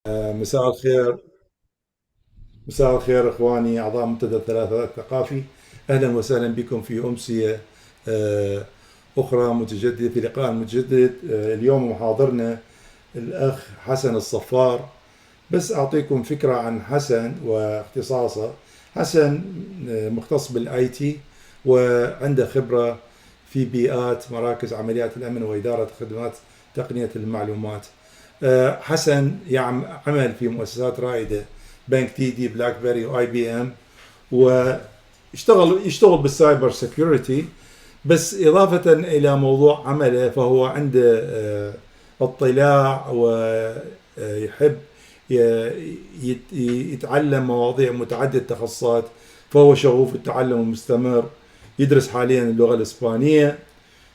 مساء الخير. مساء الخير اخواني اعضاء منتدى الثلاثاء الثقافي. اهلا وسهلا بكم في امسيه آه، اخرى متجدده في لقاء متجدد. اليوم محاضرنا الاخ حسن الصفار. بس اعطيكم فكره عن حسن واختصاصه. حسن مختص بالاي تي، وعنده خبره في بيئات مراكز عمليات الامن واداره خدمات تقنيه المعلومات. حسن عمل في مؤسسات رائده، بنك تي دي، بلاك بيري، واي بي ام، ويشتغل بالسايبر سيكيورتي. بس إضافة إلى موضوع عمله فهو عنده اطلاع، ويحب يتعلم مواضيع متعددة التخصصات. فهو شغوف التعلم المستمر. يدرس حاليا اللغة الإسبانية،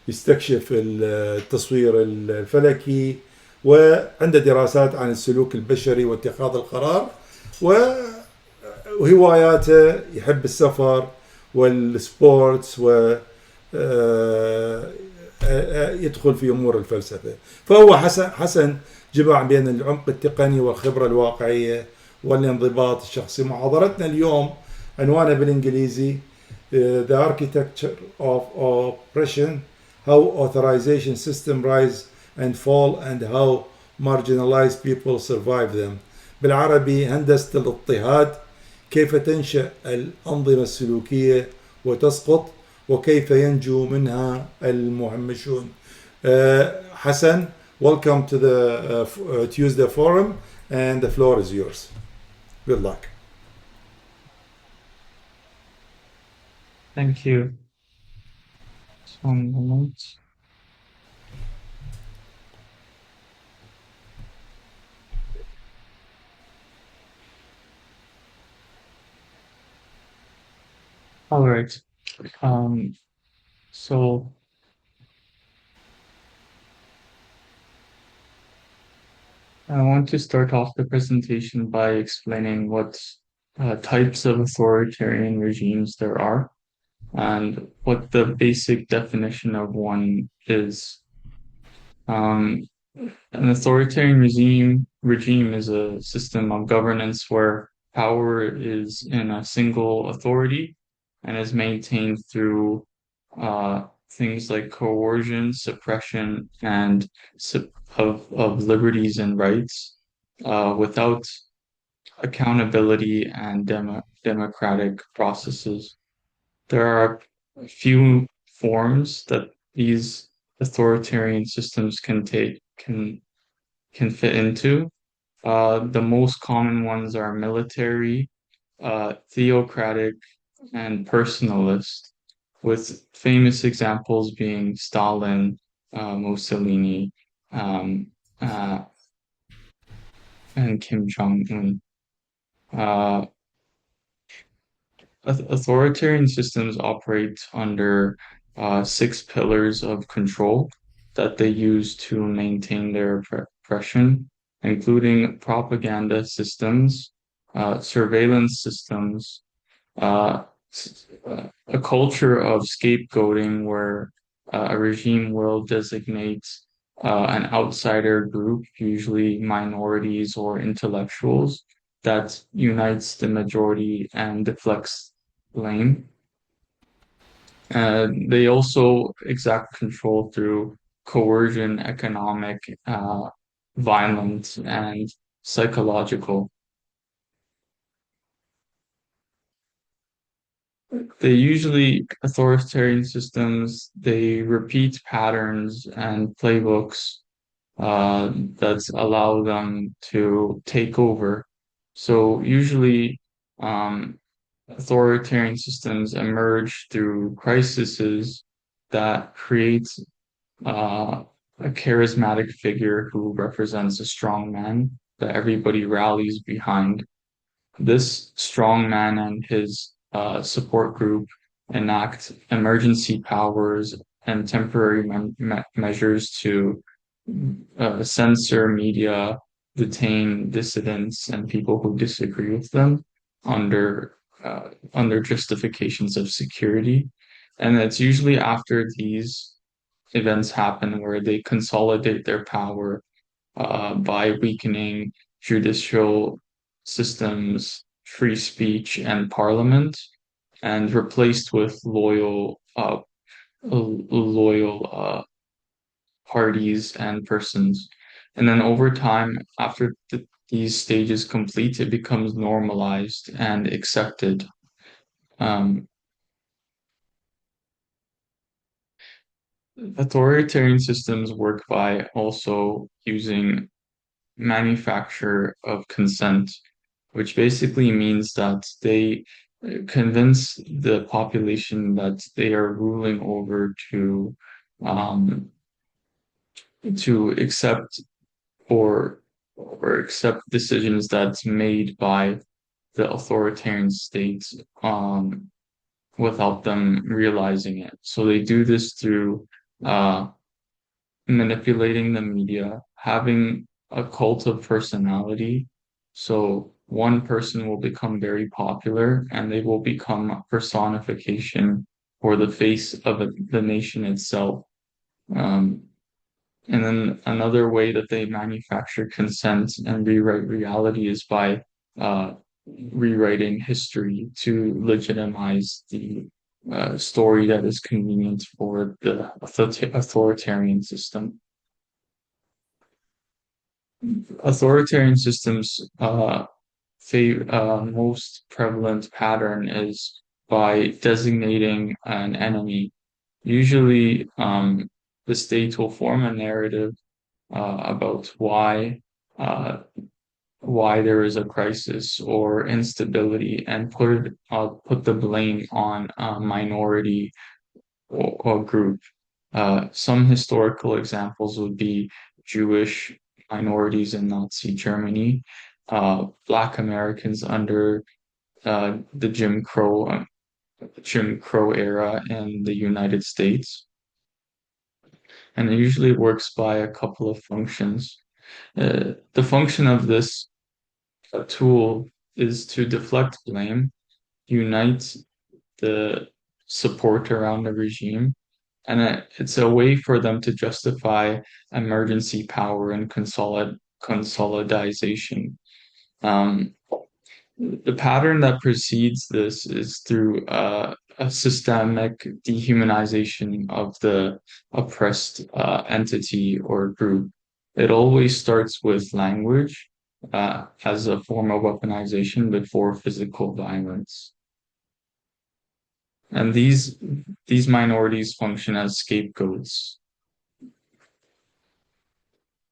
يستكشف التصوير الفلكي، وعنده دراسات عن السلوك البشري واتخاذ القرار. وهواياته يحب السفر والسبورتس، و يدخل في امور الفلسفه. فهو حسن جمع بين العمق التقني والخبره الواقعيه والانضباط الشخصي. محاضرتنا اليوم عنوانها بالانجليزي The Architecture of Oppression: How Authorization Systems Rise and Fall and How Marginalized People Survive Them. بالعربي: هندسة الاضطهاد، كيف تنشأ الأنظمة السلوكية وتسقط، وكيف ينجو منها المهمشون. Hassan, welcome to the Tuesday forum, and the floor is yours. Good luck. Thank you. Just one moment. All right. Um, so I want to start off the presentation by explaining what types of authoritarian regimes there are and what the basic definition of one is. Um, an authoritarian regime is a system of governance where power is in a single authority and is maintained through things like coercion, suppression, and of liberties and rights, without accountability and democratic processes. There are a few forms that these authoritarian systems can fit into. The most common ones are military, theocratic, and personalist, with famous examples being Stalin, Mussolini, um, uh, and Kim Jong-un. Uh, Authoritarian systems operate under six pillars of control that they use to maintain their oppression, including propaganda systems, surveillance systems, uh, a culture of scapegoating where a regime will designate an outsider group, usually minorities or intellectuals, that unites the majority and deflects blame. They also exact control through coercion, economic, violence, and psychological. Authoritarian systems, they repeat patterns and playbooks that allow them to take over. So usually, um, authoritarian systems emerge through crises that create a charismatic figure who represents a strong man that everybody rallies behind. This strong man and his support group enact emergency powers and temporary measures to censor media, detain dissidents and people who disagree with them under under justifications of security. And it's usually after these events happen where they consolidate their power by weakening judicial systems, free speech, and parliament, and replaced with loyal parties and persons. And then over time, after these stages complete, it becomes normalized and accepted. Um, Authoritarian systems work by also using manufacture of consent, which basically means that they convince the population that they are ruling over um, to accept or accept decisions that's made by the authoritarian states without them realizing it. So they do this through uh, manipulating the media, having a cult of personality. So one person will become very popular and they will become a personification or the face of the nation itself. Um, and then another way that they manufacture consent and rewrite reality is by rewriting history to legitimize the story that is convenient for the authoritarian system. Authoritarian systems, most prevalent pattern is by designating an enemy. Usually, the state will form a narrative about uh, why there is a crisis or instability and put the blame on a minority or group. Some historical examples would be Jewish minorities in Nazi Germany, Black Americans under the Jim Crow era in the United States, and it usually works by a couple of functions. The function of this tool is to deflect blame, unite the support around the regime, and it's a way for them to justify emergency power and consolidation. Um, the pattern that precedes this is through a systemic dehumanization of the oppressed entity or group. It always starts with language as a form of weaponization before physical violence. And these minorities function as scapegoats.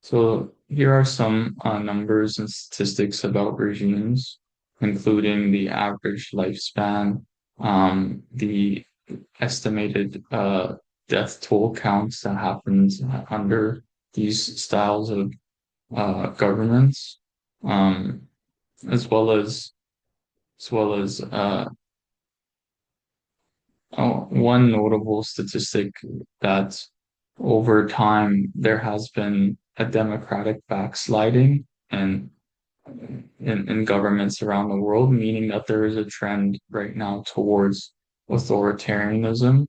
So here are some numbers and statistics about regimes, including the average lifespan, the estimated death toll counts that happens under these styles of governments, um, as well as one notable statistic that over time there has been a democratic backsliding and in governments around the world, meaning that there is a trend right now towards authoritarianism.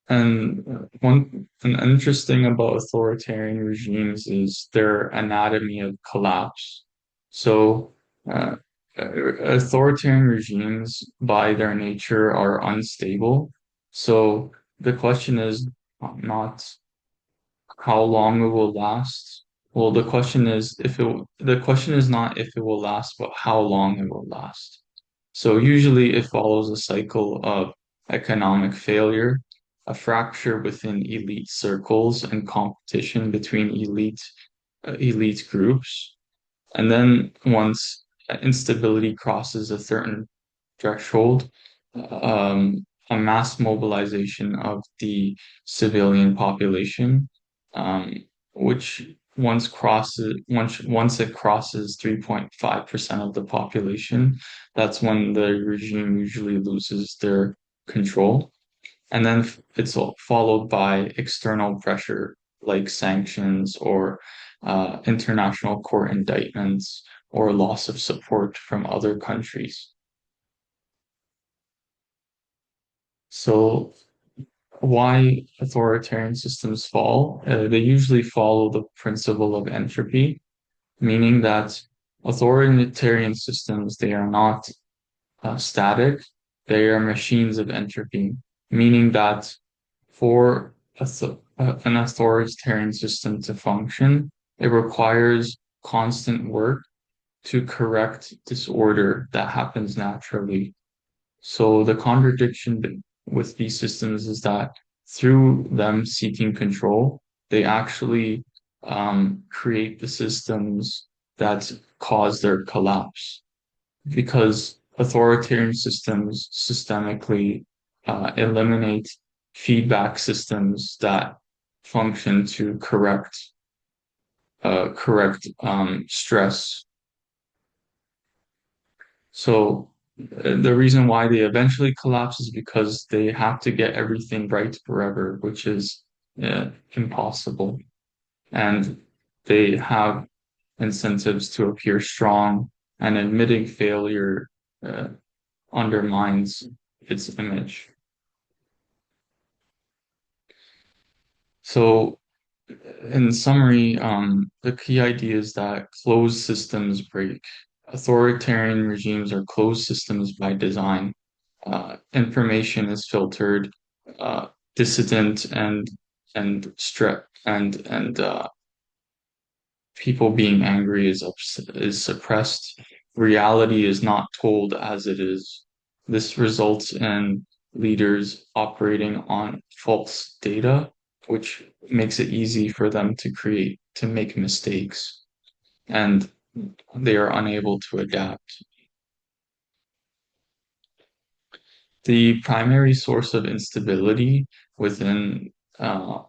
And an interesting about authoritarian regimes is their anatomy of collapse. So, authoritarian regimes, by their nature, are unstable. So the question is not how long it will last. Well, the question is not if it will last, but how long it will last. So usually it follows a cycle of economic failure, a fracture within elite circles and competition between elite groups. And then once instability crosses a certain threshold, a mass mobilization of the civilian population, um, which once it crosses 3.5% of the population, that's when the regime usually loses their control. And then it's followed by external pressure like sanctions or international court indictments or loss of support from other countries. So why authoritarian systems fall. They usually follow the principle of entropy, meaning that authoritarian systems, they are not static, they are machines of entropy, meaning that for an authoritarian system to function, it requires constant work to correct disorder that happens naturally. So the contradiction with these systems is that through them seeking control, they actually create the systems that cause their collapse. Because authoritarian systems systemically eliminate feedback systems that function to correct stress. So the reason why they eventually collapse is because they have to get everything right forever, which is impossible. And they have incentives to appear strong, and admitting failure uh, undermines its image. So, in summary, the key idea is that closed systems break. Authoritarian regimes are closed systems by design. Information is filtered, uh, dissident and strep and people being angry is suppressed. Reality is not told as it is. This results in leaders operating on false data, which makes it easy for them to make mistakes, and they are unable to adapt. The primary source of instability within uh,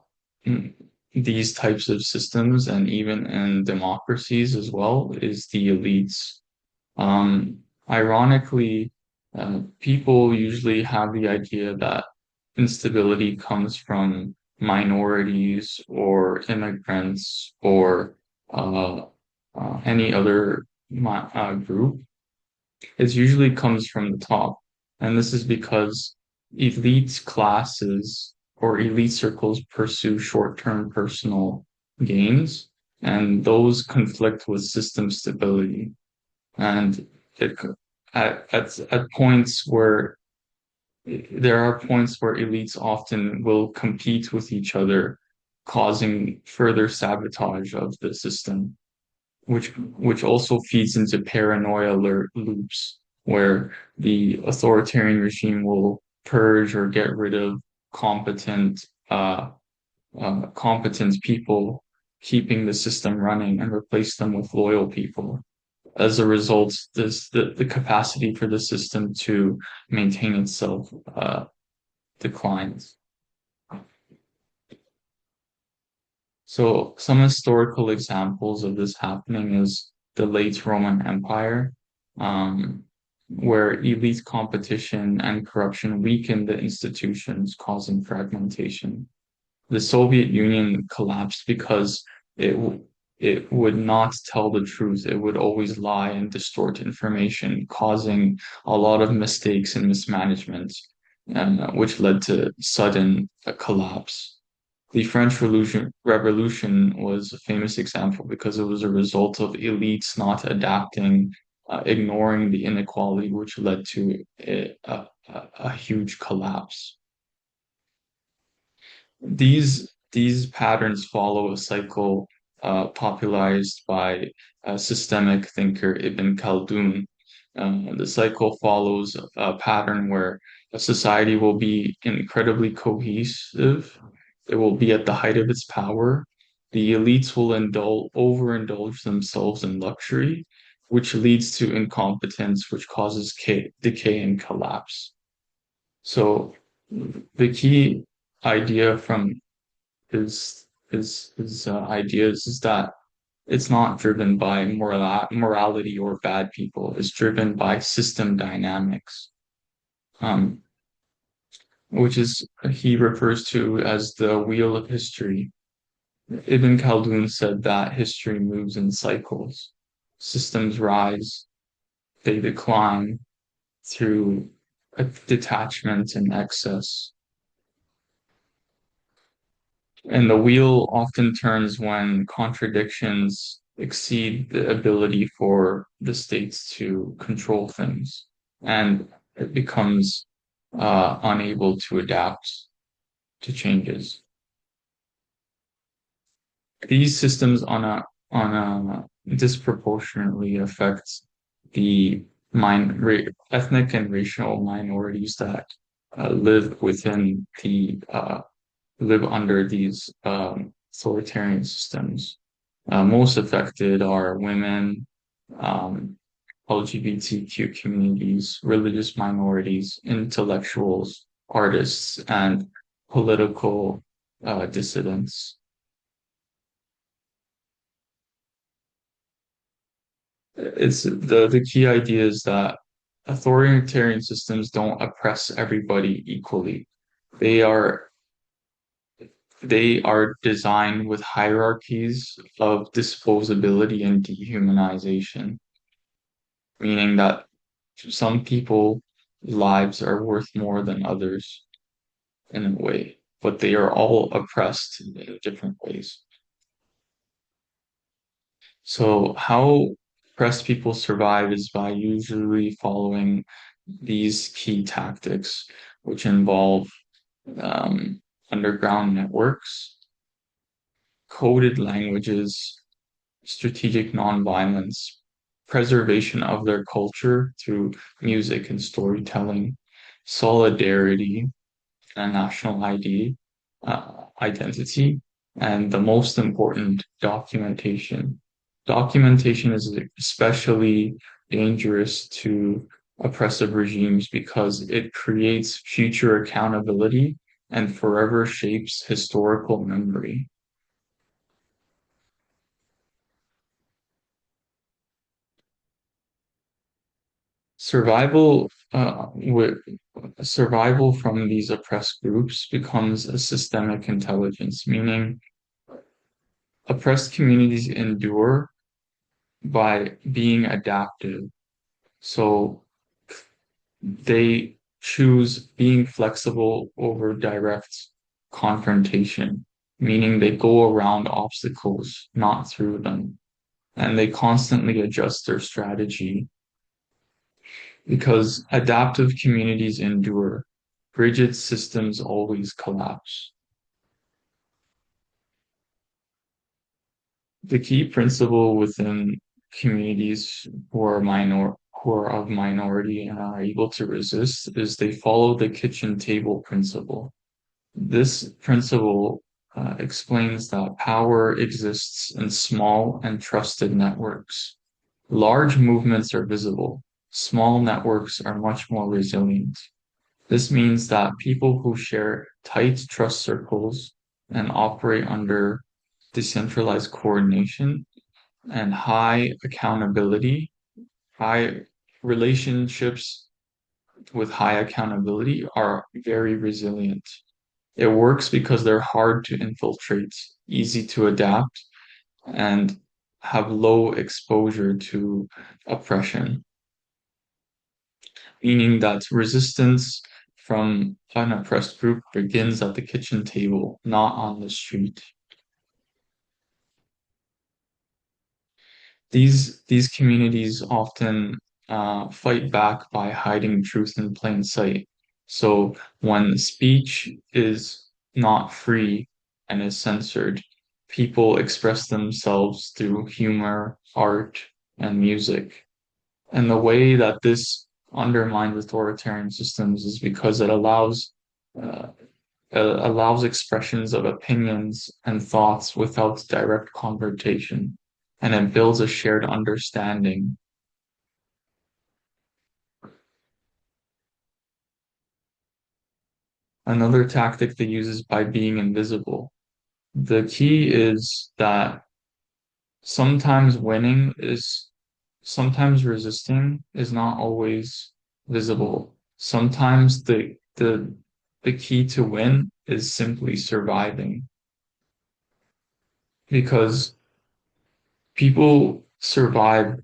these types of systems and even in democracies as well is the elites. Ironically, people usually have the idea that instability comes from minorities or immigrants or uh, any other group. It usually comes from the top. And this is because elite classes or elite circles pursue short-term personal gains, and those conflict with system stability. And it, at points where there are points where elites often will compete with each other, causing further sabotage of the system, which also feeds into paranoia loops where the authoritarian regime will purge or get rid of competent competent people, keeping the system running and replace them with loyal people. As a result, the capacity for the system to maintain itself declines. So some historical examples of this happening is the late Roman Empire, where elite competition and corruption weakened the institutions, causing fragmentation. The Soviet Union collapsed because it would not tell the truth. It would always lie and distort information, causing a lot of mistakes and mismanagement, which led to sudden collapse. The French Revolution was a famous example because it was a result of elites not adapting, ignoring the inequality, which led to a huge collapse. These patterns follow a cycle popularized by a systemic thinker Ibn Khaldun. The cycle follows a pattern where a society will be incredibly cohesive. It will be at the height of its power. The elites will overindulge themselves in luxury, which leads to incompetence, which causes decay and collapse. So the key idea from his ideas is that it's not driven by morality or bad people. It's driven by system dynamics, um, which is he refers to as the wheel of history. Ibn Khaldun said that history moves in cycles. Systems rise, they decline through a detachment and excess. And the wheel often turns when contradictions exceed the ability for the states to control things, and it becomes unable to adapt to changes. These systems on a disproportionately affect the ethnic and racial minorities that live within live under these authoritarian systems. Most affected are women, um, LGBTQ communities, religious minorities, intellectuals, artists, and political dissidents. It's the key idea is that authoritarian systems don't oppress everybody equally. They are they are designed with hierarchies of disposability and dehumanization, meaning that some people lives are worth more than others in a way, but they are all oppressed in different ways. So how oppressed people survive is by usually following these key tactics, which involve um, underground networks, coded languages, strategic nonviolence, preservation of their culture through music and storytelling, solidarity and national identity, and the most important, documentation. Documentation is especially dangerous to oppressive regimes because it creates future accountability and forever shapes historical memory. Survival with survival from these oppressed groups becomes a systemic intelligence, meaning oppressed communities endure by being adaptive. So they choose being flexible over direct confrontation, meaning they go around obstacles, not through them. And they constantly adjust their strategy because adaptive communities endure. Rigid systems always collapse. The key principle within communities who are of minority and are able to resist is they follow the kitchen table principle. This principle explains that power exists in small and trusted networks. Large movements are visible. Small networks are much more resilient. This means that people who share tight trust circles and operate under decentralized coordination and high accountability, high relationships with high accountability are very resilient. It works because they're hard to infiltrate, easy to adapt, and have low exposure to oppression, meaning that resistance from an oppressed group begins at the kitchen table, not on the street. These communities often fight back by hiding truth in plain sight. So when speech is not free and is censored, people express themselves through humor, art, and music. And the way that this undermines authoritarian systems is because uh, it allows expressions of opinions and thoughts without direct confrontation, and it builds a shared understanding. Another tactic they use is by being invisible. The key is that sometimes winning is sometimes resisting is not always visible. Sometimes the key to win is simply surviving because people survive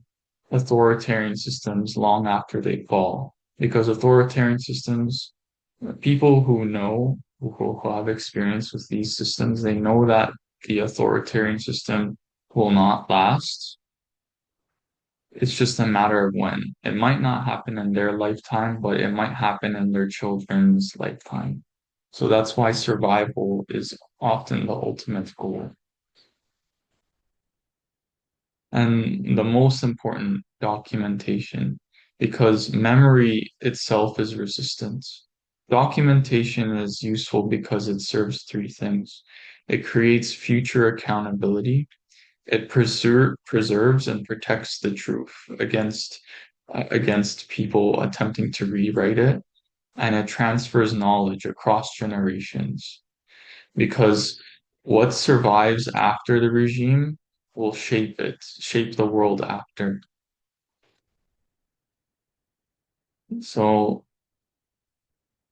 authoritarian systems long after they fall because authoritarian systems, people who know who have experience with these systems, they know that the authoritarian system will not last. It's just a matter of when. It might not happen in their lifetime, but it might happen in their children's lifetime. So that's why survival is often the ultimate goal. And the most important, documentation, because memory itself is resistance. Documentation is useful because it serves three things. It creates future accountability. It preserves and protects the truth against people attempting to rewrite it, and it transfers knowledge across generations, because what survives after the regime will shape the world after. So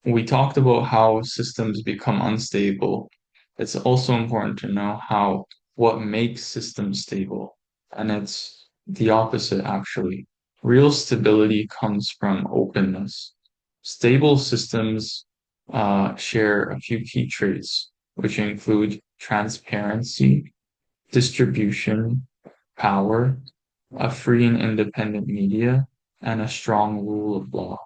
we talked about how systems become unstable. It's also important to know what makes systems stable. And it's the opposite, actually. Real stability comes from openness. Stable systems share a few key traits, which include transparency, distribution, power, a free and independent media, and a strong rule of law.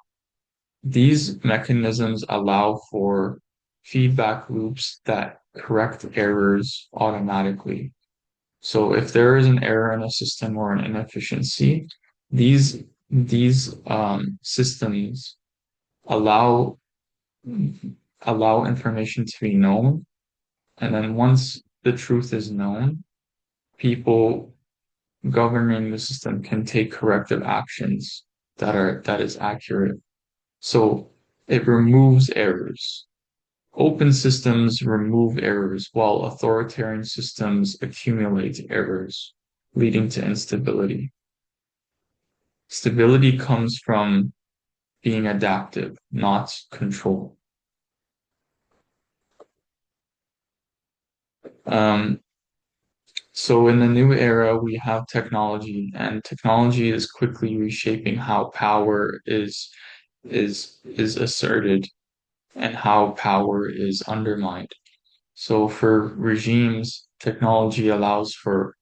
These mechanisms allow for feedback loops that correct errors automatically. So if there is an error in a system or an inefficiency, these systems allow information to be known, and then once the truth is known, people governing the system can take corrective actions that is accurate. So it removes errors. Open systems remove errors, while authoritarian systems accumulate errors, leading to instability. Stability comes from being adaptive, not control. Um, so in the new era, we have technology, and technology is quickly reshaping how power is asserted and how power is undermined. So for regimes, technology allows for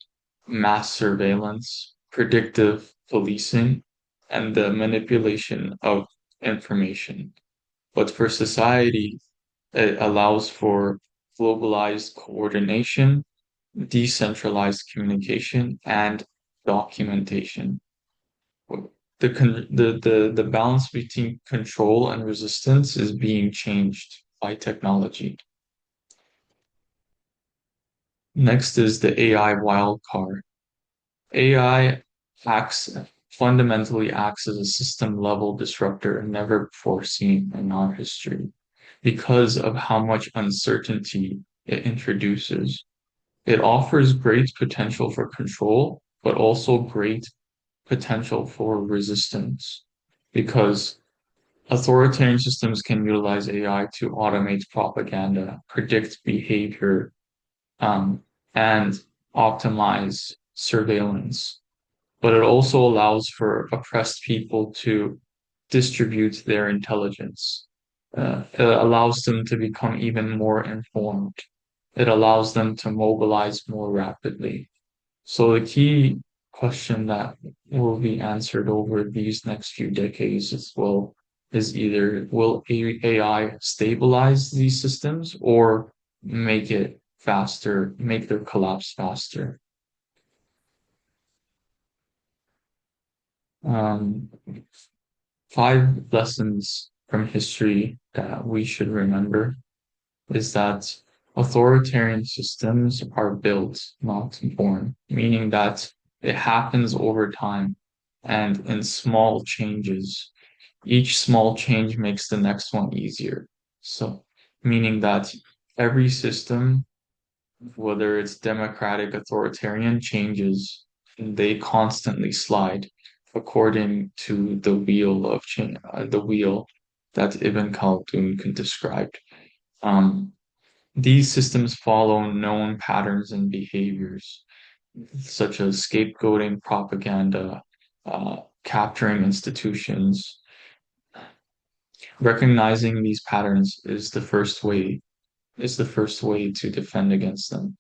mass surveillance, predictive policing, and the manipulation of information. But for society, it allows for globalized coordination, decentralized communication, and documentation. The balance between control and resistance is being changed by technology. Next is the AI wildcard. AI acts fundamentally acts as a system level disruptor never before seen in our history because of how much uncertainty it introduces. It offers great potential for control, but also great potential for resistance, because authoritarian systems can utilize AI to automate propaganda, predict behavior, and optimize surveillance. But it also allows for oppressed people to distribute their intelligence. It allows them to become even more informed. It allows them to mobilize more rapidly. So the key question that will be answered over these next few decades is either will AI stabilize these systems or make it faster, make their collapse faster. Um, 5 lessons from history that we should remember is that authoritarian systems are built, not born, meaning that it happens over time and in small changes. Each small change makes the next one easier. So, meaning that every system, whether it's democratic, authoritarian, changes, and they constantly slide according to the wheel of change, the wheel that Ibn Khaldun can describe. Um, these systems follow known patterns and behaviors, such as scapegoating, propaganda, capturing institutions. Recognizing these patterns is the first way is the first way to defend against them.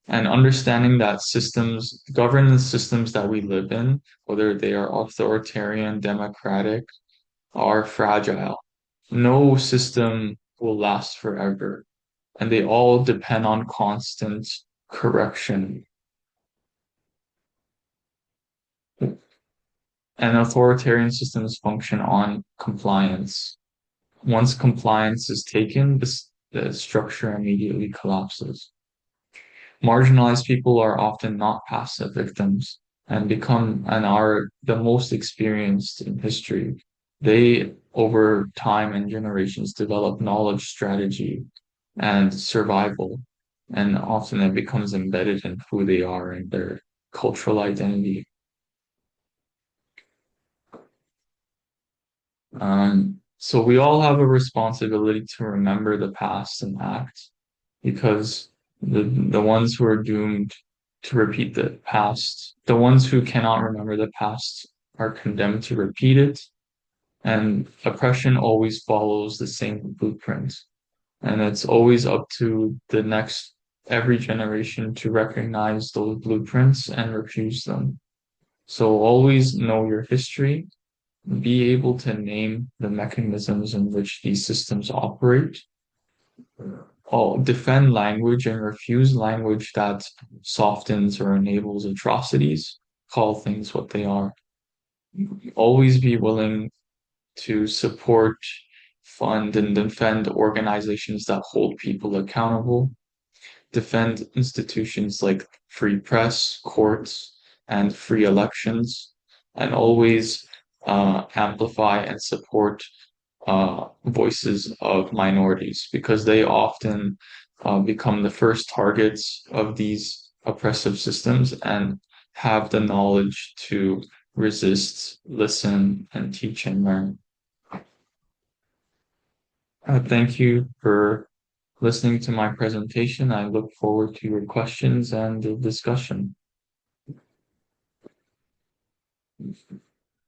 And understanding that governance systems that we live in, whether they are authoritarian, democratic, are fragile. No system will last forever, and they all depend on constant correction. And authoritarian systems function on compliance. Once compliance is taken, the structure immediately collapses. Marginalized people are often not passive victims and are the most experienced in history. They, over time and generations, develop knowledge, strategy, and survival, and often it becomes embedded in who they are and their cultural identity. So we all have a responsibility to remember the past and act, because the ones who are doomed to repeat the past, the ones who cannot remember the past are condemned to repeat it, and oppression always follows the same blueprint. And it's always up to every generation to recognize those blueprints and refuse them. So always know your history, be able to name the mechanisms in which these systems operate. Defend language and refuse language that softens or enables atrocities. Call things what they are. Always be willing to support, fund, and defend organizations that hold people accountable. Defend institutions like free press, courts, and free elections, and always amplify and support voices of minorities, because they often become the first targets of these oppressive systems and have the knowledge to resist, listen, and teach and learn. Thank you for listening to my presentation. I look forward to your questions and the discussion.